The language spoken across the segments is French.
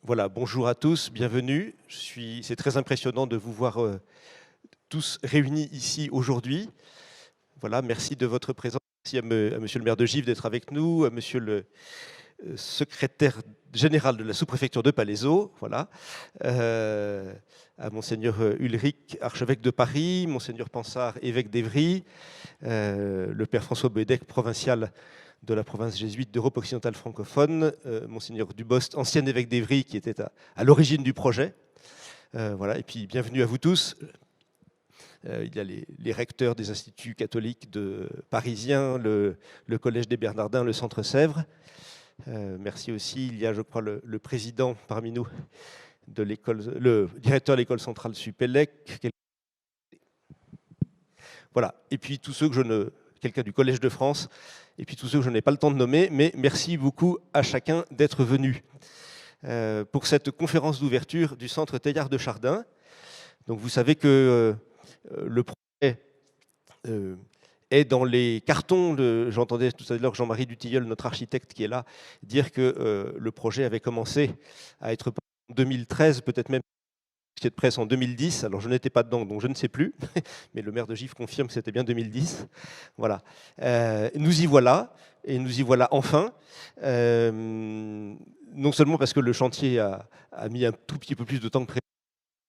Voilà, bonjour à tous, bienvenue. C'est très impressionnant de vous voir tous réunis ici aujourd'hui. Voilà, merci de votre présence. Merci à monsieur le maire de Givre d'être avec nous, à monsieur le secrétaire général de la sous-préfecture de Palaiseau, voilà, à monseigneur Ulrich, archevêque de Paris, monseigneur Pansard, évêque d'Évry, le père François Boedec, provincial de la province jésuite d'Europe occidentale francophone, monseigneur Dubost, ancien évêque d'Évry, qui était à l'origine du projet. Voilà, et puis bienvenue à vous tous. Il y a les recteurs des instituts catholiques parisiens, le Collège des Bernardins, le Centre Sèvres. Merci aussi, il y a, je crois, le président parmi nous, le directeur de l'école centrale Supélec. Voilà, et puis tous ceux quelqu'un du Collège de France, et puis tous ceux que je n'ai pas le temps de nommer, mais merci beaucoup à chacun d'être venu pour cette conférence d'ouverture du Centre Teilhard de Chardin. Donc vous savez que le projet est dans les cartons. J'entendais tout à l'heure Jean-Marie Dutilleul, notre architecte qui est là, dire que le projet avait commencé à être en 2013, peut-être même de presse en 2010, alors je n'étais pas dedans, donc je ne sais plus, mais le maire de Givre confirme que c'était bien 2010. Voilà. Nous y voilà, et nous y voilà enfin. Non seulement parce que le chantier a mis un tout petit peu plus de temps que prévu,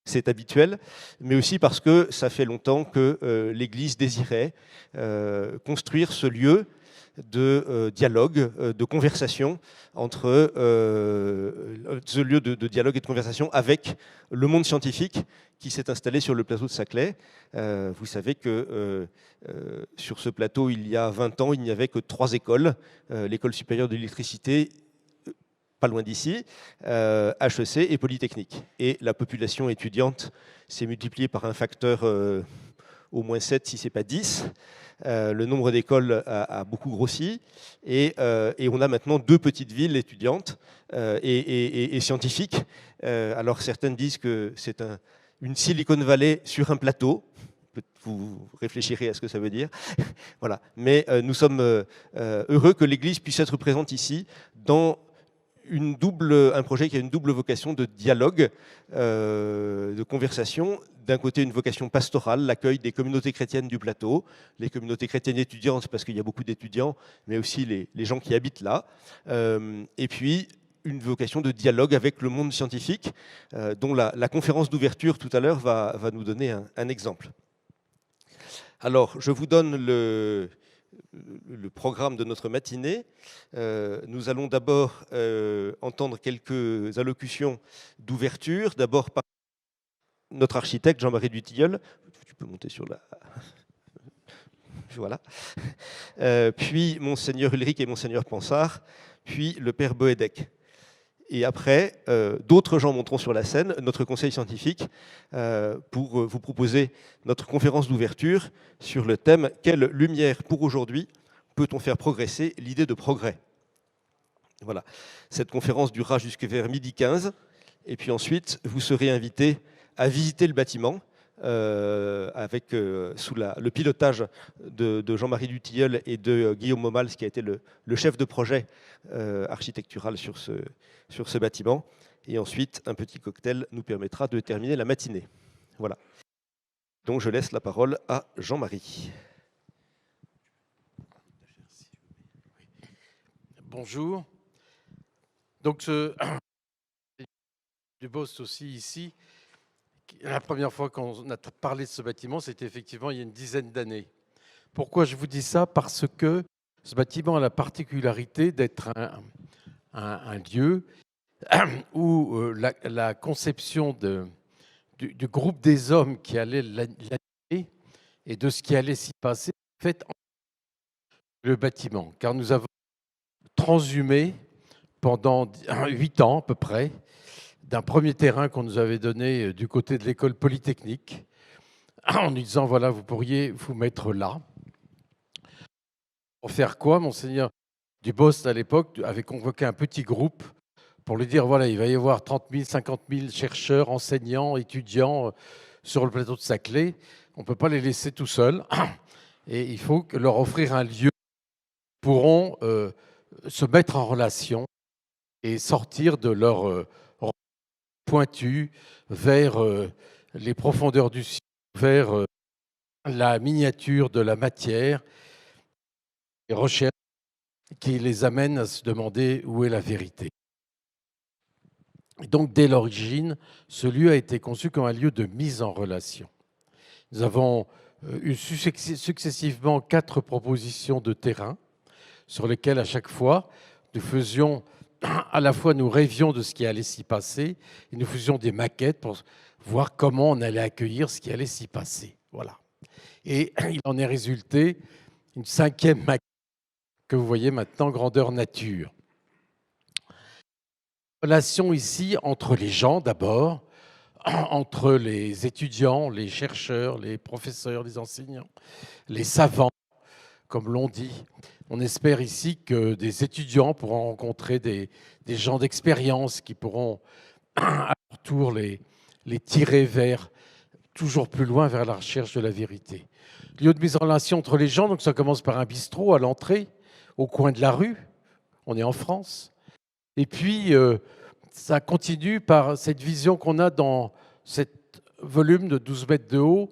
c'est habituel, mais aussi parce que ça fait longtemps que l'Église désirait construire ce lieu de dialogue, de conversation entre ce lieu de dialogue et de conversation avec le monde scientifique qui s'est installé sur le plateau de Saclay. Vous savez que sur ce plateau, il y a 20 ans, il n'y avait que 3 écoles, l'école supérieure de l'électricité, pas loin d'ici, HEC et Polytechnique. Et la population étudiante s'est multipliée par un facteur au moins 7, si ce n'est pas 10. Le nombre d'écoles a beaucoup grossi et on a maintenant 2 petites villes étudiantes et scientifiques. Alors certaines disent que c'est une Silicon Valley sur un plateau. Vous réfléchirez à ce que ça veut dire. Voilà. Mais nous sommes heureux que l'Église puisse être présente ici dans un projet qui a une double vocation de dialogue, de conversation. D'un côté, une vocation pastorale, l'accueil des communautés chrétiennes du plateau, les communautés chrétiennes étudiantes, parce qu'il y a beaucoup d'étudiants, mais aussi les gens qui habitent là. Et puis, une vocation de dialogue avec le monde scientifique, dont la conférence d'ouverture tout à l'heure va nous donner un exemple. Alors, je vous donne le programme de notre matinée. Nous allons d'abord entendre quelques allocutions d'ouverture, d'abord par notre architecte Jean-Marie Dutilleul. Tu peux monter sur la... Voilà. Puis Monseigneur Ulrich et Monseigneur Pansard, puis le Père Boedec. Et après, d'autres gens monteront sur la scène, notre conseil scientifique, pour vous proposer notre conférence d'ouverture sur le thème « Quelle lumière pour aujourd'hui peut-on faire progresser l'idée de progrès ?» Voilà. Cette conférence durera jusqu'à vers 12h15. Et puis ensuite, vous serez invités à visiter le bâtiment sous le pilotage de Jean-Marie Dutilleul et de Guillaume Momals, qui a été le chef de projet architectural sur ce bâtiment. Et ensuite, un petit cocktail nous permettra de terminer la matinée. Voilà. Donc, je laisse la parole à Jean-Marie. Bonjour. Donc, Dubost aussi ici. La première fois qu'on a parlé de ce bâtiment, c'était effectivement il y a une dizaine d'années. Pourquoi je vous dis ça? Parce que ce bâtiment a la particularité d'être un lieu où la conception du groupe des hommes qui allait l'animer et de ce qui allait s'y passer fait le bâtiment. Car nous avons transhumé pendant 8 ans à peu près d'un premier terrain qu'on nous avait donné du côté de l'école polytechnique, en nous disant, voilà, vous pourriez vous mettre là. Pour faire quoi? Monseigneur Dubost, à l'époque, avait convoqué un petit groupe pour lui dire, voilà, il va y avoir 30 000, 50 000 chercheurs, enseignants, étudiants sur le plateau de Saclay. On ne peut pas les laisser tout seuls. Et il faut leur offrir un lieu où ils pourront se mettre en relation et sortir de leur pointu vers les profondeurs du ciel, vers la miniature de la matière, les recherches qui les amènent à se demander où est la vérité. Et donc, dès l'origine, ce lieu a été conçu comme un lieu de mise en relation. Nous avons eu successivement 4 propositions de terrain sur lesquelles, à chaque fois, nous faisions, à la fois nous rêvions de ce qui allait s'y passer et nous faisions des maquettes pour voir comment on allait accueillir ce qui allait s'y passer. Voilà. Et il en est résulté une 5e maquette que vous voyez maintenant, grandeur nature. Relation ici entre les gens d'abord, entre les étudiants, les chercheurs, les professeurs, les enseignants, les savants, comme l'on dit. On espère ici que des étudiants pourront rencontrer des gens d'expérience qui pourront à leur tour les tirer vers toujours plus loin vers la recherche de la vérité. Lieu de mise en relation entre les gens, donc ça commence par un bistrot à l'entrée, au coin de la rue. On est en France. Et puis, ça continue par cette vision qu'on a dans cet volume de 12 mètres de haut,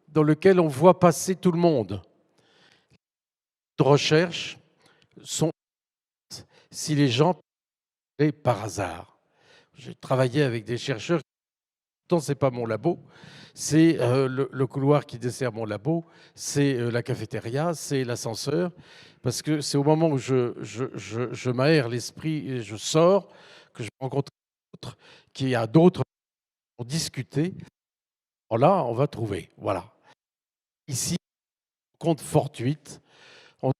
dans lequel on voit passer tout le monde. Les recherches sont si les gens par hasard. J'ai travaillé avec des chercheurs. Pourtant, ce n'est pas mon labo, c'est le couloir qui dessert mon labo, c'est la cafétéria, c'est l'ascenseur, parce que c'est au moment où je m'aère l'esprit et je sors que je rencontre d'autres, qu'il y a d'autres pour discuter. Alors là, on va trouver. Voilà. Ici, compte fortuite. On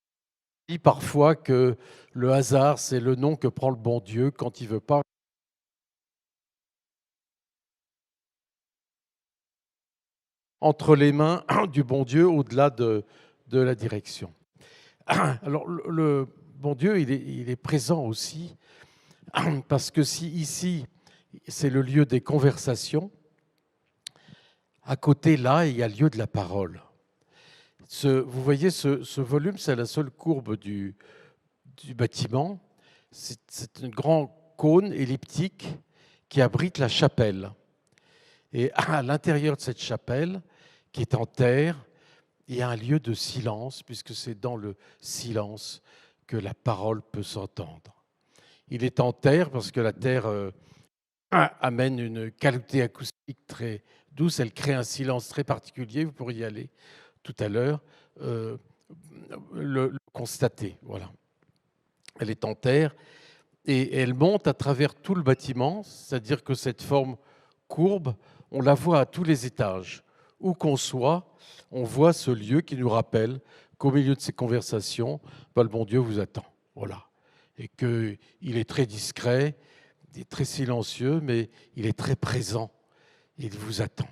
dit parfois que le hasard, c'est le nom que prend le bon Dieu quand il ne veut pas entre les mains du bon Dieu au-delà de la direction. Alors le bon Dieu, il est présent aussi parce que si ici, c'est le lieu des conversations, à côté, là, il y a le lieu de la parole. Vous voyez, ce volume, c'est la seule courbe du bâtiment. C'est un grand cône elliptique qui abrite la chapelle. Et à l'intérieur de cette chapelle, qui est en terre, il y a un lieu de silence, puisque c'est dans le silence que la parole peut s'entendre. Il est en terre parce que la terre amène une qualité acoustique très douce, elle crée un silence très particulier, vous pourriez y aller tout à l'heure, le constater. Voilà. Elle est en terre et elle monte à travers tout le bâtiment, c'est-à-dire que cette forme courbe, on la voit à tous les étages. Où qu'on soit, on voit ce lieu qui nous rappelle qu'au milieu de ces conversations, le bon Dieu vous attend. Voilà. Et qu'il est très discret, il est très silencieux, mais il est très présent. Il vous attend.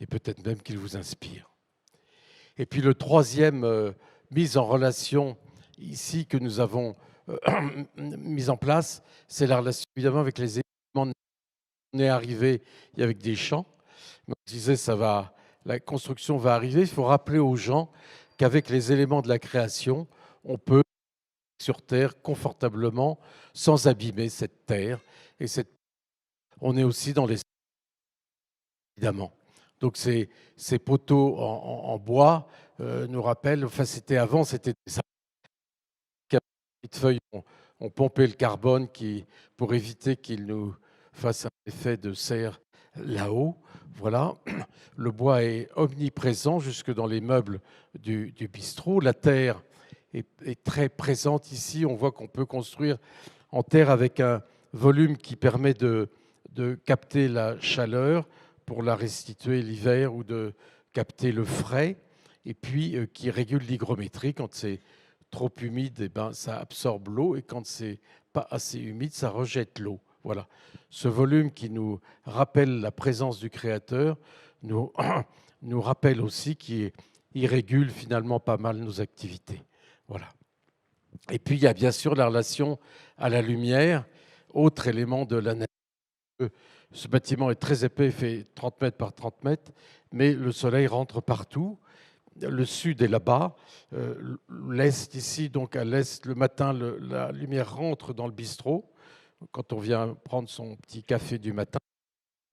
Et peut-être même qu'il vous inspire. Et puis le troisième mise en relation ici que nous avons mise en place, c'est la relation évidemment avec les éléments. On est arrivé avec des champs. On disait la construction va arriver. Il faut rappeler aux gens qu'avec les éléments de la création, on peut sur terre confortablement sans abîmer cette terre. Et on est aussi dans les évidemment. Donc ces poteaux en bois nous rappellent, enfin c'était des petites feuilles ont pompé le carbone pour éviter qu'il nous fasse un effet de serre là-haut. Voilà. Le bois est omniprésent jusque dans les meubles du bistrot. La terre est très présente ici. On voit qu'on peut construire en terre avec un volume qui permet de capter la chaleur pour la restituer l'hiver ou de capter le frais, et puis qui régule l'hygrométrie. Quand c'est trop humide, eh ben, ça absorbe l'eau, et quand c'est pas assez humide, ça rejette l'eau. Voilà. Ce volume qui nous rappelle la présence du Créateur nous, nous rappelle aussi qu'il régule finalement pas mal nos activités. Voilà. Et puis il y a bien sûr la relation à la lumière, autre élément de la nature. Ce bâtiment est très épais, il fait 30 mètres par 30 mètres, mais le soleil rentre partout. Le sud est là-bas, l'est ici, donc à l'est, le matin, la lumière rentre dans le bistrot quand on vient prendre son petit café du matin.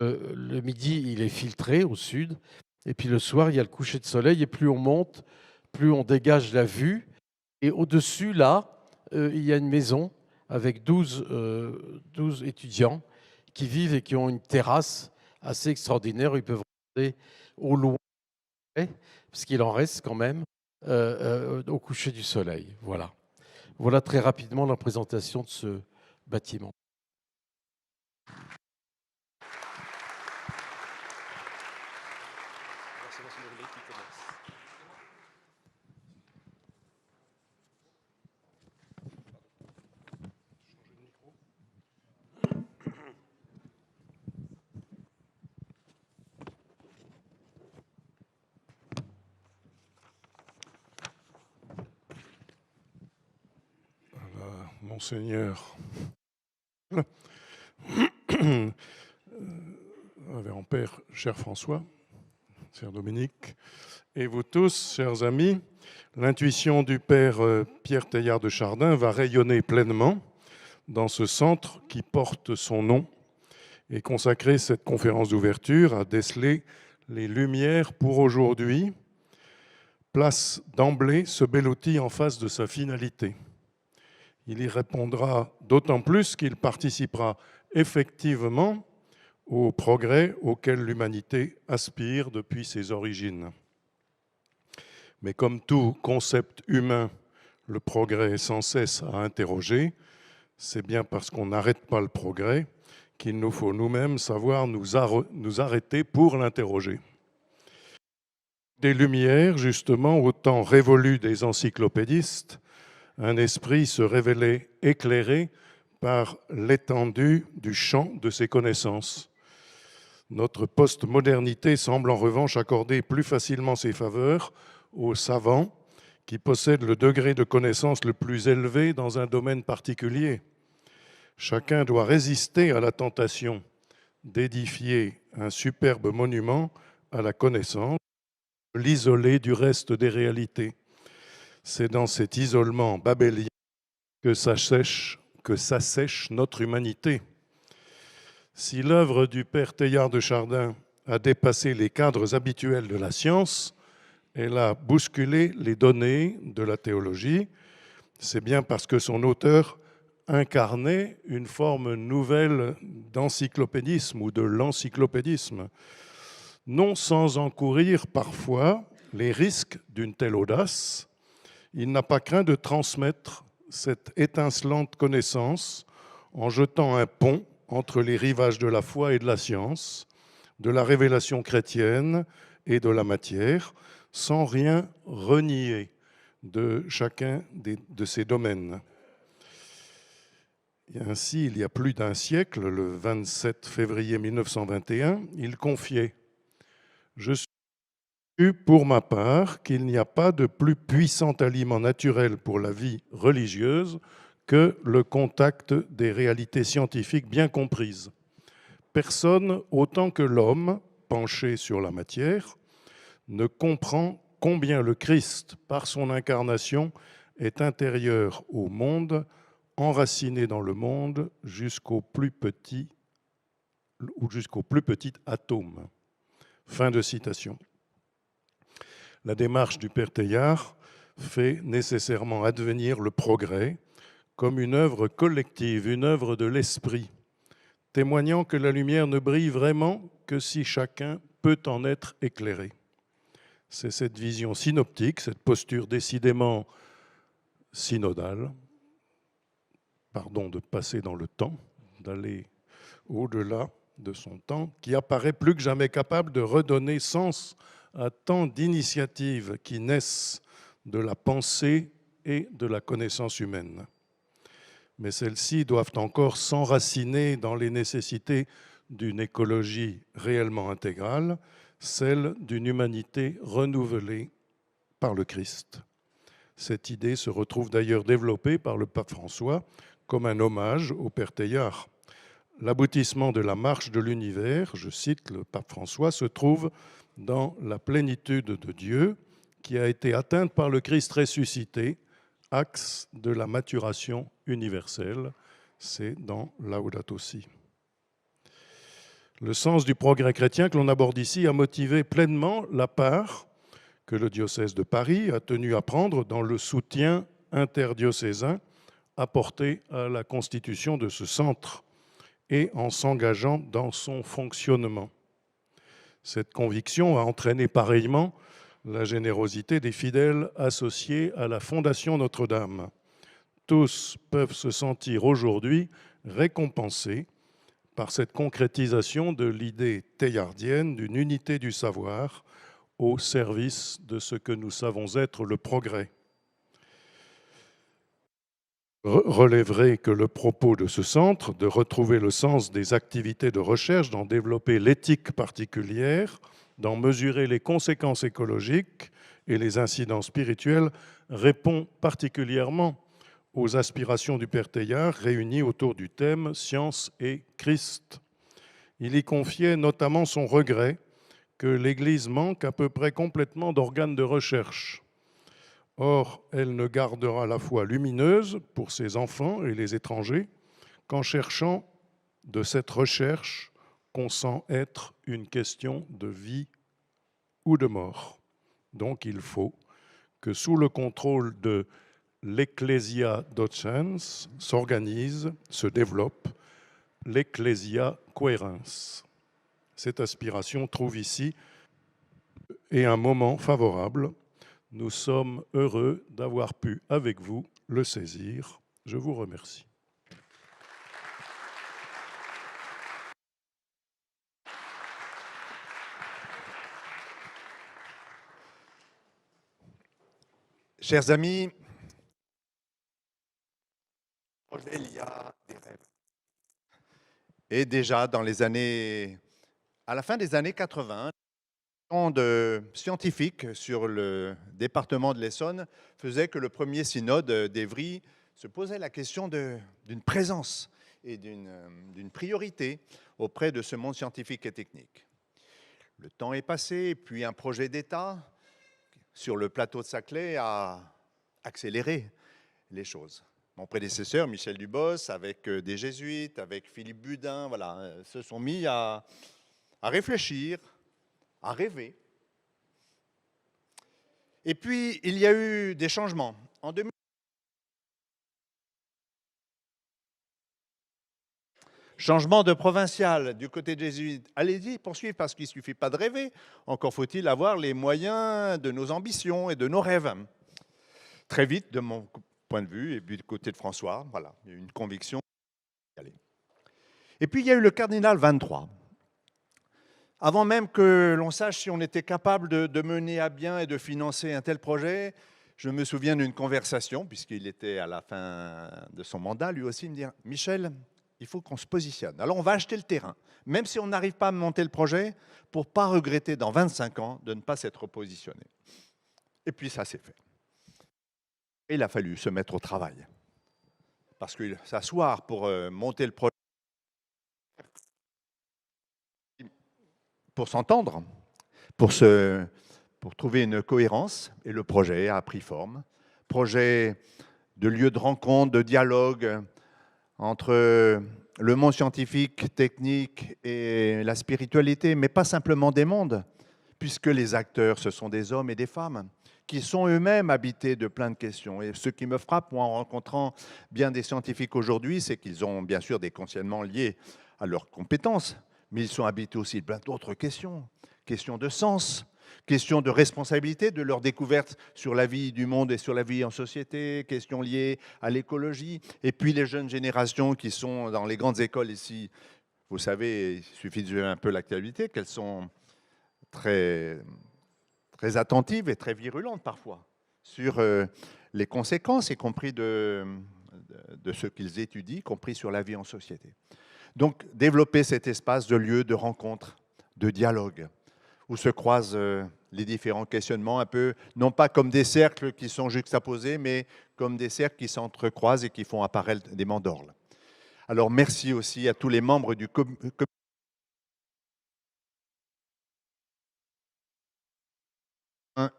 Le midi, il est filtré au sud. Et puis le soir, il y a le coucher de soleil. Et plus on monte, plus on dégage la vue. Et au-dessus, là, il y a une maison avec 12 étudiants qui vivent et qui ont une terrasse assez extraordinaire. Ils peuvent regarder au loin, parce qu'il en reste quand même, au coucher du soleil. Voilà. Voilà très rapidement la présentation de ce bâtiment. Monseigneur, révérend Père, cher François, cher Dominique, et vous tous, chers amis, l'intuition du Père Pierre Teilhard de Chardin va rayonner pleinement dans ce centre qui porte son nom et consacrer cette conférence d'ouverture à déceler les lumières pour aujourd'hui. Place d'emblée ce bel outil en face de sa finalité. Il y répondra d'autant plus qu'il participera effectivement au progrès auquel l'humanité aspire depuis ses origines. Mais comme tout concept humain, le progrès est sans cesse à interroger. C'est bien parce qu'on n'arrête pas le progrès qu'il nous faut nous-mêmes savoir nous arrêter pour l'interroger. Des Lumières, justement, au temps révolu des encyclopédistes, un esprit se révélait éclairé par l'étendue du champ de ses connaissances. Notre postmodernité semble en revanche accorder plus facilement ses faveurs aux savants qui possèdent le degré de connaissance le plus élevé dans un domaine particulier. Chacun doit résister à la tentation d'édifier un superbe monument à la connaissance, l'isoler du reste des réalités. C'est dans cet isolement babélien que s'assèche notre humanité. Si l'œuvre du Père Teilhard de Chardin a dépassé les cadres habituels de la science, elle a bousculé les données de la théologie. C'est bien parce que son auteur incarnait une forme nouvelle d'encyclopédisme ou de l'encyclopédisme, non sans encourir parfois les risques d'une telle audace. Il n'a pas craint de transmettre cette étincelante connaissance en jetant un pont entre les rivages de la foi et de la science, de la révélation chrétienne et de la matière, sans rien renier de chacun de ces domaines. Et ainsi, il y a plus d'un siècle, le 27 février 1921, il confiait « Je suis pour ma part qu'il n'y a pas de plus puissant aliment naturel pour la vie religieuse que le contact des réalités scientifiques bien comprises. Personne, autant que l'homme, penché sur la matière, ne comprend combien le Christ, par son incarnation, est intérieur au monde, enraciné dans le monde jusqu'au plus petit atome. » Fin de citation. La démarche du Père Teilhard fait nécessairement advenir le progrès comme une œuvre collective, une œuvre de l'esprit, témoignant que la lumière ne brille vraiment que si chacun peut en être éclairé. C'est cette vision synoptique, cette posture décidément synodale, pardon de passer dans le temps, d'aller au-delà de son temps, qui apparaît plus que jamais capable de redonner sens à tant d'initiatives qui naissent de la pensée et de la connaissance humaine. Mais celles-ci doivent encore s'enraciner dans les nécessités d'une écologie réellement intégrale, celle d'une humanité renouvelée par le Christ. Cette idée se retrouve d'ailleurs développée par le pape François comme un hommage au Père Teilhard. L'aboutissement de la marche de l'univers, je cite le pape François, se trouve dans la plénitude de Dieu qui a été atteinte par le Christ ressuscité, axe de la maturation universelle. C'est dans Laudato Si. Le sens du progrès chrétien que l'on aborde ici a motivé pleinement la part que le diocèse de Paris a tenu à prendre dans le soutien interdiocésain apporté à la constitution de ce centre et en s'engageant dans son fonctionnement. Cette conviction a entraîné pareillement la générosité des fidèles associés à la Fondation Notre-Dame. Tous peuvent se sentir aujourd'hui récompensés par cette concrétisation de l'idée théillardienne d'une unité du savoir au service de ce que nous savons être le progrès. Relèverai que le propos de ce centre, de retrouver le sens des activités de recherche, d'en développer l'éthique particulière, d'en mesurer les conséquences écologiques et les incidents spirituels, répond particulièrement aux aspirations du Père Teilhard réunies autour du thème « Science et Christ ». Il y confiait notamment son regret que l'Église manque à peu près complètement d'organes de recherche. Or, elle ne gardera la foi lumineuse pour ses enfants et les étrangers qu'en cherchant de cette recherche qu'on sent être une question de vie ou de mort. Donc il faut que sous le contrôle de l'Ecclesia Docens s'organise, se développe l'Ecclesia Coerens. Cette aspiration trouve ici et un moment favorable. Nous sommes heureux d'avoir pu, avec vous, le saisir. Je vous remercie. Chers amis, il y a des rêves. Et déjà, à la fin des années 80, de scientifiques sur le département de l'Essonne faisait que le premier synode d'Évry se posait la question d'une présence et d'une priorité auprès de ce monde scientifique et technique. Le temps est passé, puis un projet d'État sur le plateau de Saclay a accéléré les choses. Mon prédécesseur, Michel Dubos, avec des jésuites, avec Philippe Budin, voilà, se sont mis à réfléchir, à rêver. Et puis, il y a eu des changements. En 2000, changement de provincial du côté des jésuites. Allez-y, poursuivre, parce qu'il ne suffit pas de rêver. Encore faut-il avoir les moyens de nos ambitions et de nos rêves. Très vite, de mon point de vue, et puis du côté de François, voilà, il y a eu une conviction. Et puis, il y a eu le cardinal 23. Avant même que l'on sache si on était capable de mener à bien et de financer un tel projet, je me souviens d'une conversation, puisqu'il était à la fin de son mandat, lui aussi, me dire « Michel, il faut qu'on se positionne. Alors on va acheter le terrain, même si on n'arrive pas à monter le projet, pour ne pas regretter dans 25 ans de ne pas s'être positionné. » Et puis ça s'est fait. Et il a fallu se mettre au travail. Parce que s'asseoir pour monter le projet, pour s'entendre, pour trouver une cohérence, et le projet a pris forme. Projet de lieu de rencontre, de dialogue entre le monde scientifique, technique et la spiritualité, mais pas simplement des mondes, puisque les acteurs, ce sont des hommes et des femmes qui sont eux-mêmes habités de plein de questions. Et ce qui me frappe, moi, en rencontrant bien des scientifiques aujourd'hui, c'est qu'ils ont bien sûr des questionnements liés à leurs compétences, mais ils sont habités aussi de plein d'autres questions. Questions de sens, questions de responsabilité de leur découverte sur la vie du monde et sur la vie en société, questions liées à l'écologie. Et puis les jeunes générations qui sont dans les grandes écoles ici, vous savez, il suffit de jouer un peu l'actualité, qu'elles sont très, très attentives et très virulentes parfois sur les conséquences, y compris de ce qu'ils étudient, y compris sur la vie en société. Donc, développer cet espace de lieu de rencontre, de dialogue, où se croisent les différents questionnements, un peu, non pas comme des cercles qui sont juxtaposés, mais comme des cercles qui s'entrecroisent et qui font apparaître des mandorles. Alors, merci aussi à tous les membres du comité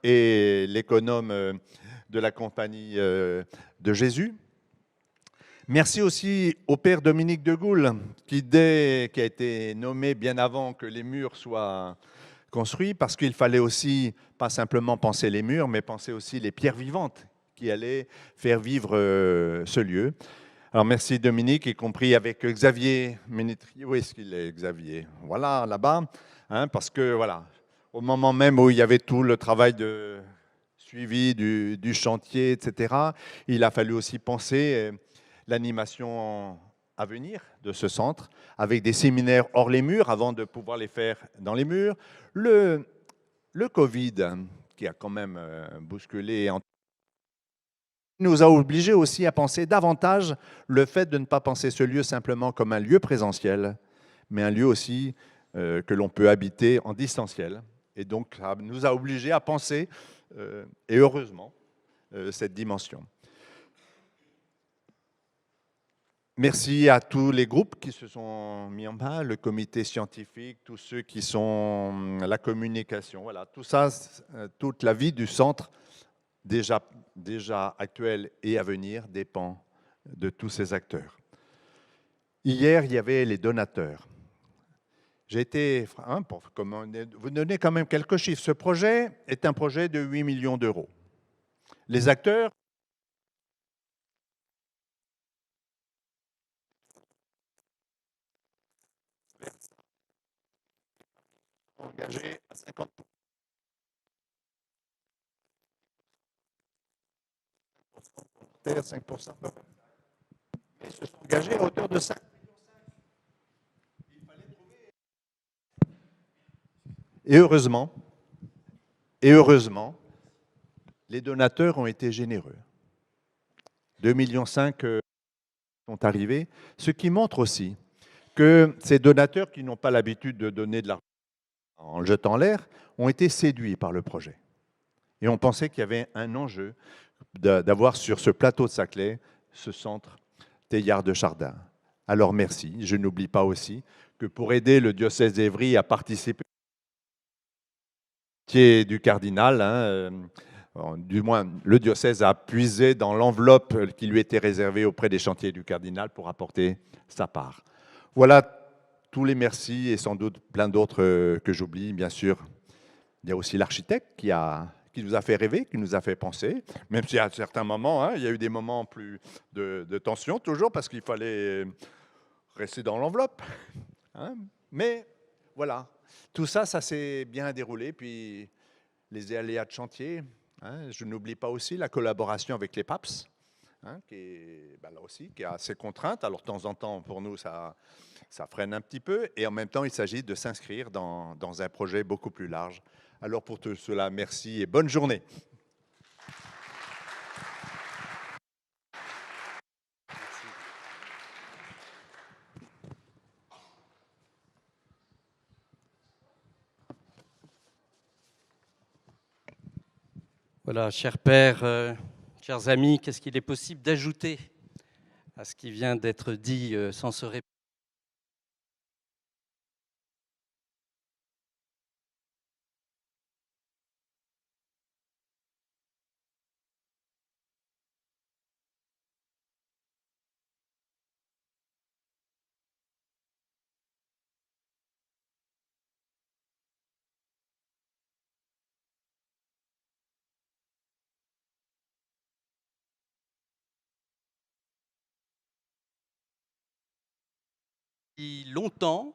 et l'économe de la Compagnie de Jésus, Merci aussi au père Dominique de Goulle, qui a été nommé bien avant que les murs soient construits, parce qu'il fallait aussi, pas simplement penser les murs, mais penser aussi les pierres vivantes qui allaient faire vivre ce lieu. Alors merci Dominique, y compris avec Xavier Ménétrier. Où est-ce qu'il est, Xavier? Voilà, là-bas. Hein, parce que, voilà, au moment même où il y avait tout le travail de suivi du chantier, etc., il a fallu aussi penser l'animation à venir de ce centre, avec des séminaires hors les murs avant de pouvoir les faire dans les murs. Le Covid, qui a quand même bousculé, nous a obligés aussi à penser davantage le fait de ne pas penser ce lieu simplement comme un lieu présentiel, mais un lieu aussi que l'on peut habiter en distanciel. Et donc, ça nous a obligés à penser, et heureusement, cette dimension. Merci à tous les groupes qui se sont mis en bas, le comité scientifique, tous ceux qui sont la communication. Voilà, tout ça, toute la vie du centre, déjà actuelle et à venir, dépend de tous ces acteurs. Hier, il y avait les donateurs. J'ai été, pour vous donner quand même quelques chiffres. Ce projet est un projet de 8 millions d'euros. Les acteurs engagés à 50%. Terre, 5%. Mais se sont engagés à hauteur de 5. Et heureusement, les donateurs ont été généreux. 2,5 millions sont arrivés, ce qui montre aussi que ces donateurs qui n'ont pas l'habitude de donner de l'argent en le jetant en l'air ont été séduits par le projet. Et on pensait qu'il y avait un enjeu d'avoir sur ce plateau de Saclay ce centre Teilhard de Chardin. Alors merci. Je n'oublie pas aussi que pour aider le diocèse d'Évry à participer du cardinal, du moins le diocèse a puisé dans l'enveloppe qui lui était réservée auprès des chantiers du cardinal pour apporter sa part. Voilà tous les merci et sans doute plein d'autres que j'oublie, bien sûr. Il y a aussi l'architecte qui nous a fait rêver, qui nous a fait penser, même si à certains moments, il y a eu des moments plus de tension, toujours parce qu'il fallait rester dans l'enveloppe. Mais voilà, tout ça, ça s'est bien déroulé. Puis les aléas de chantier, je n'oublie pas aussi la collaboration avec les PAPS, qui est là aussi, qui a ses contraintes. Alors de temps en temps, pour nous, ça freine un petit peu. Et en même temps, il s'agit de s'inscrire dans un projet beaucoup plus large. Alors pour tout cela, merci et bonne journée. Voilà, cher père, chers amis, qu'est-ce qu'il est possible d'ajouter à ce qui vient d'être dit sans se répéter? Longtemps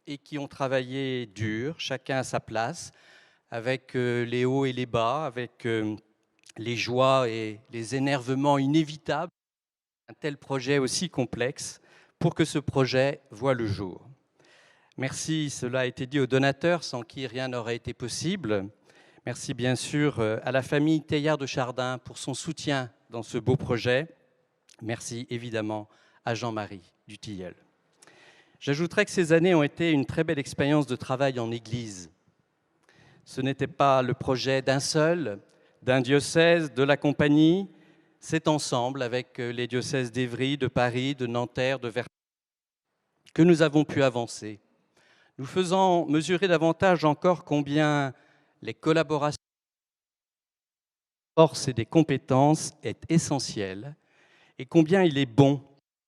et qui ont travaillé dur, chacun à sa place, avec les hauts et les bas, avec les joies et les énervements inévitables, un tel projet aussi complexe, pour que ce projet voie le jour. Merci, cela a été dit aux donateurs, sans qui rien n'aurait été possible. Merci bien sûr à la famille Teilhard de Chardin pour son soutien dans ce beau projet. Merci évidemment à Jean-Marie Dutilleul. J'ajouterais que ces années ont été une très belle expérience de travail en Église. Ce n'était pas le projet d'un seul, d'un diocèse, de la compagnie. C'est ensemble, avec les diocèses d'Évry, de Paris, de Nanterre, de Versailles, que nous avons pu avancer, nous faisant mesurer davantage encore combien les collaborations, des forces et des compétences est essentielle et combien il est bon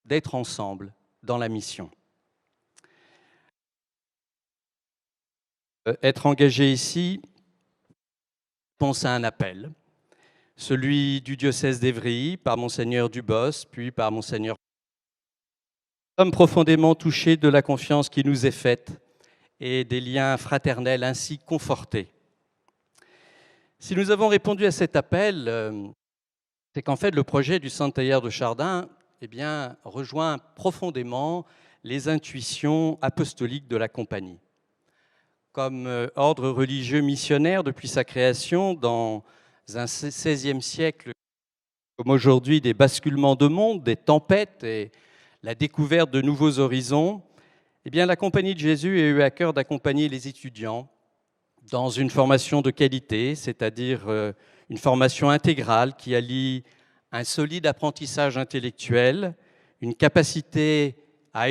d'être ensemble dans la mission. Être engagé ici, pense à un appel, celui du diocèse d'Évry par Monseigneur Dubos, puis par Monseigneur. Nous sommes profondément touchés de la confiance qui nous est faite et des liens fraternels ainsi confortés. Si nous avons répondu à cet appel, c'est qu'en fait le projet du Centre Teilhard de Chardin rejoint profondément les intuitions apostoliques de la Compagnie. Comme ordre religieux missionnaire depuis sa création dans un XVIe siècle, comme aujourd'hui des basculements de monde, des tempêtes et la découverte de nouveaux horizons, la Compagnie de Jésus a eu à cœur d'accompagner les étudiants dans une formation de qualité, c'est-à-dire une formation intégrale qui allie un solide apprentissage intellectuel, une capacité à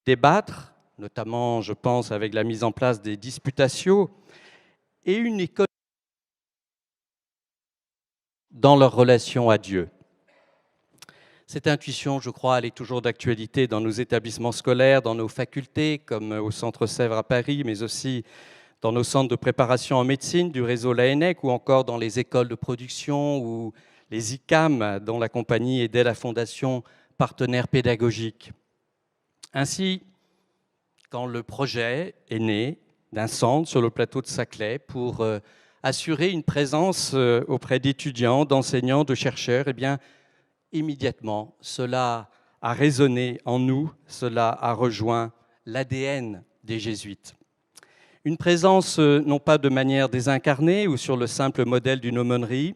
débattre, notamment, je pense, avec la mise en place des disputatio, et une école dans leur relation à Dieu. Cette intuition, je crois, elle est toujours d'actualité dans nos établissements scolaires, dans nos facultés, comme au Centre Sèvres à Paris, mais aussi dans nos centres de préparation en médecine du réseau l'ANEC, ou encore dans les écoles de production ou les ICAM, dont la Compagnie est dès la fondation partenaire pédagogique. Ainsi, quand le projet est né d'un centre sur le plateau de Saclay pour assurer une présence auprès d'étudiants, d'enseignants, de chercheurs, immédiatement, cela a résonné en nous, cela a rejoint l'ADN des jésuites. Une présence non pas de manière désincarnée ou sur le simple modèle d'une aumônerie,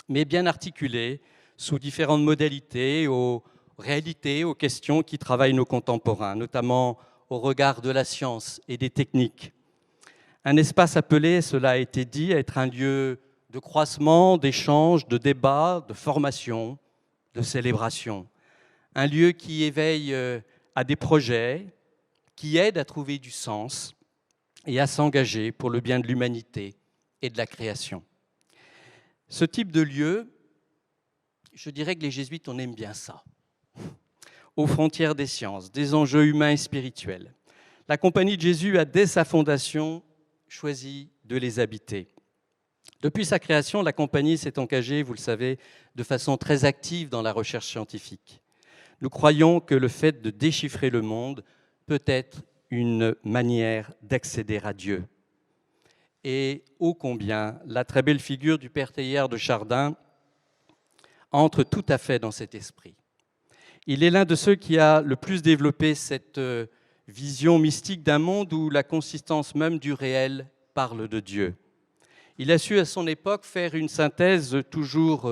mais bien articulée sous différentes modalités aux réalités, aux questions qui travaillent nos contemporains, notamment au regard de la science et des techniques. Un espace appelé, cela a été dit, à être un lieu de croissement, d'échange, de débat, de formation, de célébration. Un lieu qui éveille à des projets, qui aide à trouver du sens et à s'engager pour le bien de l'humanité et de la création. Ce type de lieu, je dirais que les jésuites, on aime bien ça. Aux frontières des sciences, des enjeux humains et spirituels. La Compagnie de Jésus a, dès sa fondation, choisi de les habiter. Depuis sa création, la Compagnie s'est engagée, vous le savez, de façon très active dans la recherche scientifique. Nous croyons que le fait de déchiffrer le monde peut être une manière d'accéder à Dieu. Et ô combien la très belle figure du Père Teilhard de Chardin entre tout à fait dans cet esprit. Il est l'un de ceux qui a le plus développé cette vision mystique d'un monde où la consistance même du réel parle de Dieu. Il a su à son époque faire une synthèse toujours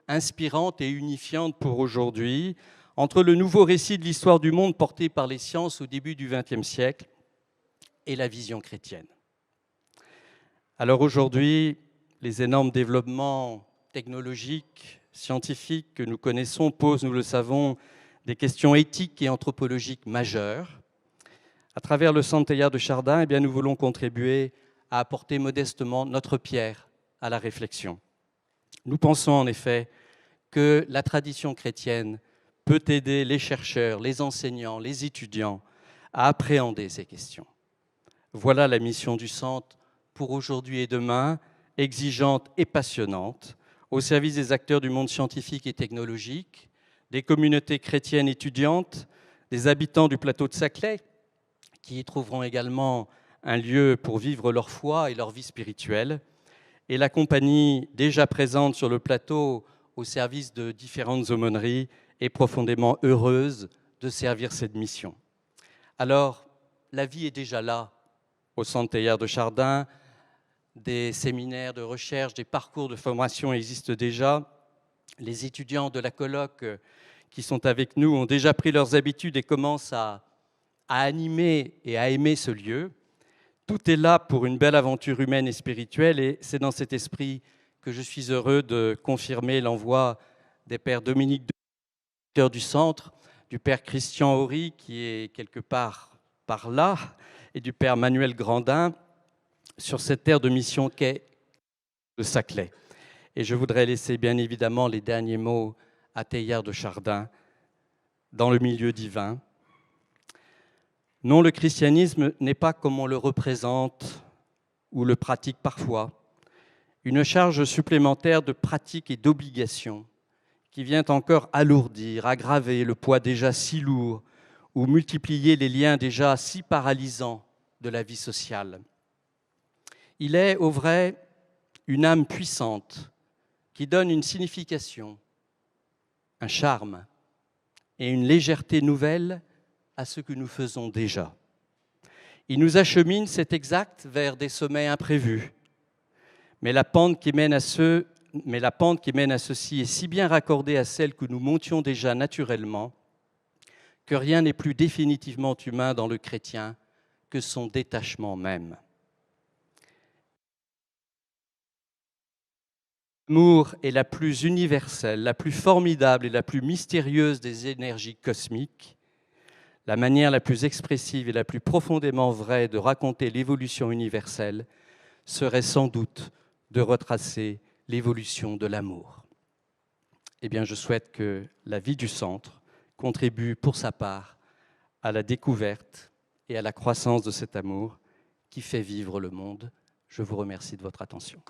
inspirante et unifiante pour aujourd'hui entre le nouveau récit de l'histoire du monde porté par les sciences au début du XXe siècle et la vision chrétienne. Alors aujourd'hui, les énormes développements technologiques, scientifiques que nous connaissons posent, nous le savons, des questions éthiques et anthropologiques majeures. À travers le Centre Teilhard de Chardin, nous voulons contribuer à apporter modestement notre pierre à la réflexion. Nous pensons en effet que la tradition chrétienne peut aider les chercheurs, les enseignants, les étudiants à appréhender ces questions. Voilà la mission du Centre pour aujourd'hui et demain, exigeante et passionnante, au service des acteurs du monde scientifique et technologique, des communautés chrétiennes étudiantes, des habitants du plateau de Saclay, qui y trouveront également un lieu pour vivre leur foi et leur vie spirituelle, et la Compagnie déjà présente sur le plateau au service de différentes aumôneries est profondément heureuse de servir cette mission. Alors, la vie est déjà là au Centre Teilhard de Chardin, des séminaires de recherche, des parcours de formation existent déjà. Les étudiants de la colloque qui sont avec nous ont déjà pris leurs habitudes et commencent à animer et à aimer ce lieu. Tout est là pour une belle aventure humaine et spirituelle, et c'est dans cet esprit que je suis heureux de confirmer l'envoi des pères Dominique directeur du centre, du père Christian Horry, qui est quelque part par là, et du père Manuel Grandin, sur cette terre de mission qu'est le Saclay. Et je voudrais laisser bien évidemment les derniers mots à Teilhard de Chardin. dans le milieu divin. Non, le christianisme n'est pas comme on le représente ou le pratique parfois, une charge supplémentaire de pratique et d'obligation qui vient encore alourdir, aggraver le poids déjà si lourd ou multiplier les liens déjà si paralysants de la vie sociale. Il est, au vrai, une âme puissante qui donne une signification, un charme et une légèreté nouvelle à ce que nous faisons déjà. Il nous achemine, c'est exact, vers des sommets imprévus. Mais la pente qui mène à ceci est si bien raccordée à celle que nous montions déjà naturellement que rien n'est plus définitivement humain dans le chrétien que son détachement même. L'amour est la plus universelle, la plus formidable et la plus mystérieuse des énergies cosmiques. La manière la plus expressive et la plus profondément vraie de raconter l'évolution universelle serait sans doute de retracer l'évolution de l'amour. Eh bien, je souhaite que la vie du centre contribue pour sa part à la découverte et à la croissance de cet amour qui fait vivre le monde. Je vous remercie de votre attention.